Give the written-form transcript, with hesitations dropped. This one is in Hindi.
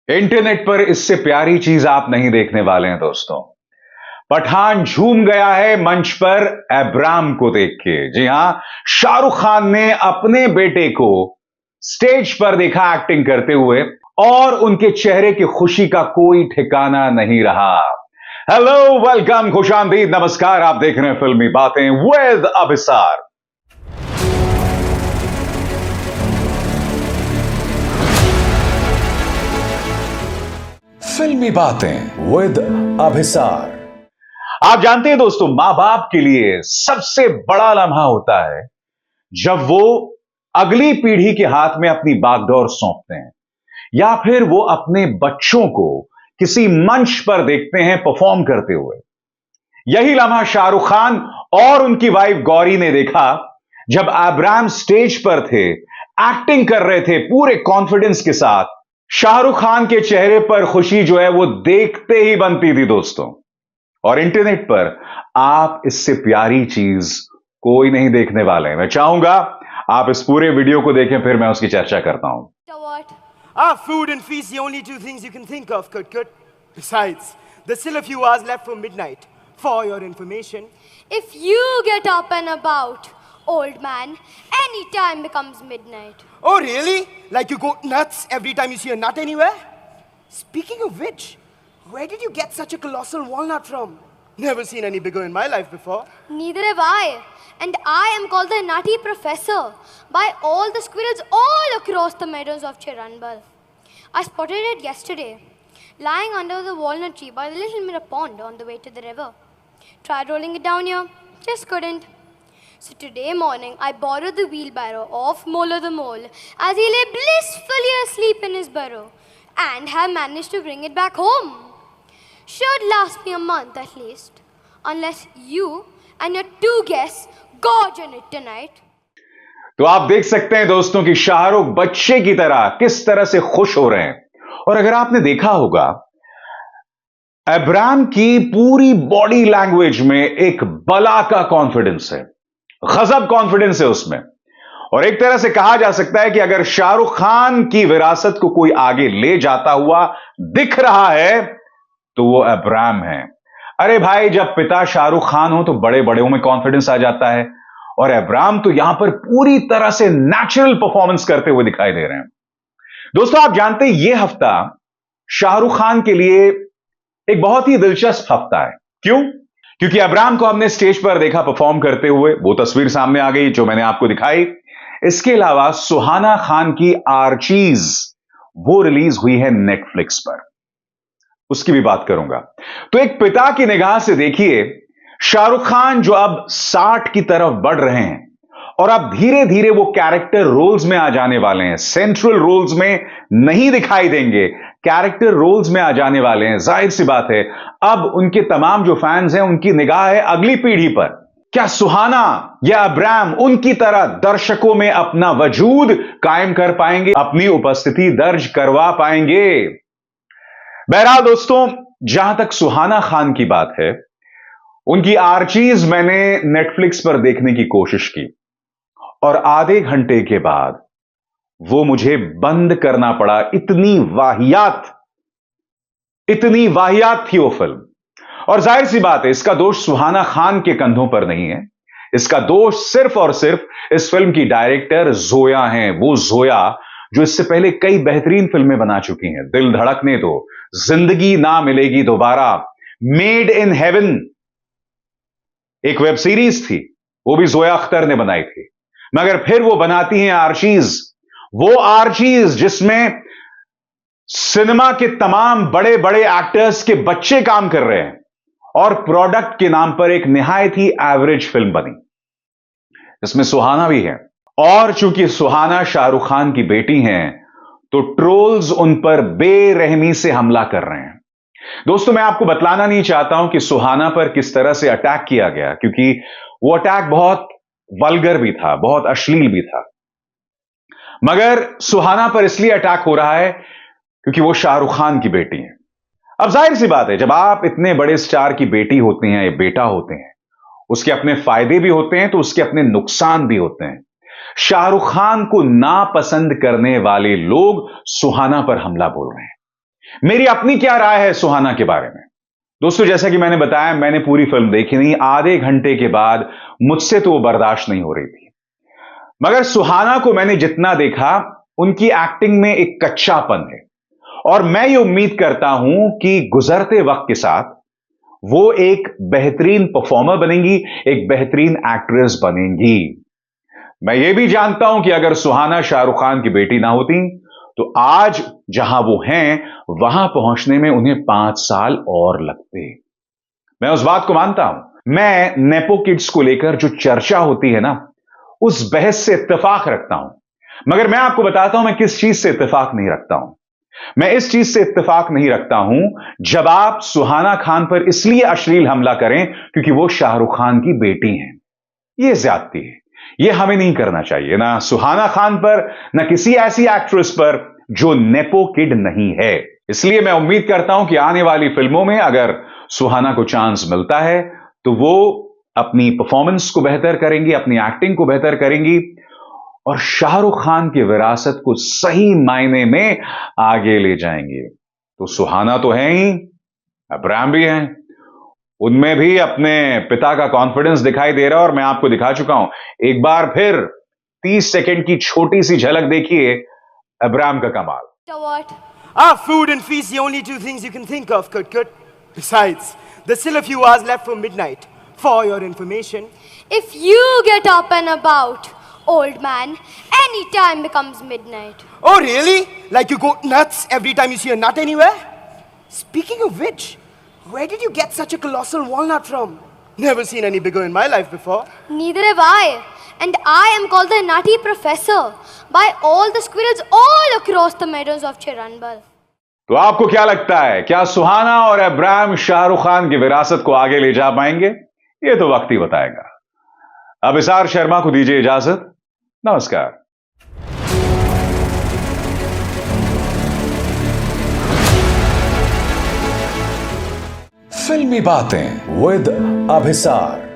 इंटरनेट पर इससे प्यारी चीज आप नहीं देखने वाले हैं दोस्तों। पठान झूम गया है मंच पर अब्राम को देख के। जी हां, शाहरुख खान ने अपने बेटे को स्टेज पर देखा एक्टिंग करते हुए और उनके चेहरे की खुशी का कोई ठिकाना नहीं रहा। हेलो, वेलकम, खुशामदीद, नमस्कार। आप देख रहे हैं फिल्मी बातें विद अभिसार। फिल्मी बातें विद अभिसार। आप जानते हैं दोस्तों, मां बाप के लिए सबसे बड़ा लम्हा होता है जब वो अगली पीढ़ी के हाथ में अपनी बागडोर सौंपते हैं या फिर वो अपने बच्चों को किसी मंच पर देखते हैं परफॉर्म करते हुए। यही लम्हा शाहरुख खान और उनकी वाइफ गौरी ने देखा जब अब्राम स्टेज पर थे, एक्टिंग कर रहे थे पूरे कॉन्फिडेंस के साथ। शाहरुख खान के चेहरे पर खुशी जो है वो देखते ही बनती थी दोस्तों। और इंटरनेट पर आप इससे प्यारी चीज कोई नहीं देखने वाले हैं। मैं चाहूंगा आप इस पूरे वीडियो को देखें, फिर मैं उसकी चर्चा करता हूं। Food and feast, the only two things you can think of, Kut. Besides, there's still a few hours left for midnight. For your information, if you get up and about, old man, any time becomes midnight. Oh, really? Like you go nuts every time you see a nut anywhere? Speaking of which, where did you get such a colossal walnut from? Never seen any bigger in my life before. Neither have I. And I am called the Nutty Professor by all the squirrels all across the meadows of Chiranbal. I spotted it yesterday, lying under the walnut tree by the little mirror pond on the way to the river. Tried rolling it down here, just couldn't. So today morning, I borrowed the wheelbarrow of Mola the Mole as he lay blissfully asleep in his burrow and have managed to bring it back home. Should last me a month at least, unless you and your two guests gorge on it tonight. तो आप देख सकते हैं दोस्तों कि शाहरुख बच्चे की तरह किस तरह से खुश हो रहे हैं। और अगर आपने देखा होगा, अब्राम की पूरी बॉडी लैंग्वेज में एक बला का कॉन्फिडेंस है, गजब कॉन्फिडेंस है उसमें। और एक तरह से कहा जा सकता है कि अगर शाहरुख खान की विरासत को कोई आगे ले जाता हुआ दिख रहा है तो वो अब्राम है। अरे भाई, जब पिता शाहरुख खान हो तो बड़े बड़ों में कॉन्फिडेंस आ जाता है, और अब्राम तो यहां पर पूरी तरह से नेचुरल परफॉर्मेंस करते हुए दिखाई दे रहे हैं। दोस्तों, आप जानते हैं यह हफ्ता शाहरुख खान के लिए एक बहुत ही दिलचस्प हफ्ता है। क्यों? क्योंकि अब्राम को हमने स्टेज पर देखा परफॉर्म करते हुए, वो तस्वीर सामने आ गई जो मैंने आपको दिखाई। इसके अलावा सुहाना खान की आर्चीज वो रिलीज हुई है नेटफ्लिक्स पर, उसकी भी बात करूंगा। तो एक पिता की निगाह से देखिए, शाहरुख खान जो अब 60 की तरफ बढ़ रहे हैं और अब धीरे धीरे वो कैरेक्टर रोल्स में आ जाने वाले हैं, सेंट्रल रोल्स में नहीं दिखाई देंगे, कैरेक्टर रोल्स में आ जाने वाले हैं। जाहिर सी बात है, अब उनके तमाम जो फैंस हैं उनकी निगाह है अगली पीढ़ी पर। क्या सुहाना या अब्राम उनकी तरह दर्शकों में अपना वजूद कायम कर पाएंगे, अपनी उपस्थिति दर्ज करवा पाएंगे? बहरहाल दोस्तों, जहां तक सुहाना खान की बात है, उनकी आर्चीज मैंने नेटफ्लिक्स पर देखने की कोशिश की और आधे घंटे के बाद वो मुझे बंद करना पड़ा। इतनी वाहियात थी वो फिल्म। और जाहिर सी बात है, इसका दोष सुहाना खान के कंधों पर नहीं है, इसका दोष सिर्फ और सिर्फ इस फिल्म की डायरेक्टर जोया हैं। वो जोया जो इससे पहले कई बेहतरीन फिल्में बना चुकी हैं। दिल धड़कने दो, जिंदगी ना मिलेगी दोबारा, मेड इन हेवन एक वेब सीरीज थी, वो भी जोया अख्तर ने बनाई थी। मगर फिर वो बनाती हैं आर्चीज, वो आर्चीज जिसमें सिनेमा के तमाम बड़े बड़े एक्टर्स के बच्चे काम कर रहे हैं और प्रोडक्ट के नाम पर एक निहायत ही एवरेज फिल्म बनी, जिसमें सुहाना भी है। और चूंकि सुहाना शाहरुख खान की बेटी हैं, तो ट्रोल्स उन पर बेरहमी से हमला कर रहे हैं। दोस्तों, मैं आपको बतलाना नहीं चाहता हूं कि सुहाना पर किस तरह से अटैक किया गया, क्योंकि वो अटैक बहुत वल्गर भी था, बहुत अश्लील भी था। मगर सुहाना पर इसलिए अटैक हो रहा है क्योंकि वो शाहरुख खान की बेटी है। अब जाहिर सी बात है, जब आप इतने बड़े स्टार की बेटी होती हैं या बेटा होते हैं, उसके अपने फायदे भी होते हैं तो उसके अपने नुकसान भी होते हैं। शाहरुख खान को नापसंद करने वाले लोग सुहाना पर हमला बोल रहे हैं। मेरी अपनी क्या राय है सुहाना के बारे में? दोस्तों, जैसा कि मैंने बताया, मैंने पूरी फिल्म देखी नहीं। आधे घंटे के बाद मुझसे तो वो बर्दाश्त नहीं हो रही थी। मगर सुहाना को मैंने जितना देखा, उनकी एक्टिंग में एक कच्चापन है और मैं ये उम्मीद करता हूं कि गुजरते वक्त के साथ वो एक बेहतरीन परफॉर्मर बनेंगी, एक बेहतरीन एक्ट्रेस बनेंगी। मैं ये भी जानता हूं कि अगर सुहाना शाहरुख खान की बेटी ना होती तो आज जहां वो हैं वहां पहुंचने में उन्हें 5 साल और लगते। मैं उस बात को मानता हूं। मैं नेपो किड्स को लेकर जो चर्चा होती है ना, उस बहस से इत्तेफाक रखता हूं। मगर मैं आपको बताता हूं मैं किस चीज से इत्तेफाक नहीं रखता हूं। मैं इस चीज से इत्तेफाक नहीं रखता हूं जब आप सुहाना खान पर इसलिए अश्लील हमला करें क्योंकि वो शाहरुख खान की बेटी हैं। यह ज्यादती है। यह हमें नहीं करना चाहिए, ना सुहाना खान पर, ना किसी ऐसी एक्ट्रेस पर जो नेपो किड नहीं है। इसलिए मैं उम्मीद करता हूं कि आने वाली फिल्मों में अगर सुहाना को चांस मिलता है तो वो अपनी परफॉर्मेंस को बेहतर करेंगी, अपनी एक्टिंग को बेहतर करेंगी और शाहरुख खान की विरासत को सही मायने में आगे ले जाएंगे। तो सुहाना तो है ही, अब्राहम भी हैं। उनमें भी अपने पिता का कॉन्फिडेंस दिखाई दे रहा है और मैं आपको दिखा चुका हूं। एक बार फिर 30 सेकंड की छोटी सी झलक देखिए अब्राहम का कमाल। So what? Food and feast, the only two things you can think of, Kut. Besides, there's still a few hours left for midnight. For your information. If you get up and about, old man, any time becomes midnight. Oh, really? Like you go nuts every time you see a nut anywhere? Speaking of which, where did you get such a colossal walnut from? Never seen any bigger in my life before. Neither have I. And I am called the Nutty Professor by all the squirrels all across the meadows of Chiranbal. तो आपको क्या लगता है, क्या सुहाना और अब्राहम शाहरुख खान की विरासत को आगे ले जा पाएंगे? ये तो वक्त ही बताएगा। अब इसार शर्मा को दीजिए इजाजत। नमस्कार। फिल्मी बातें विद अभिसार।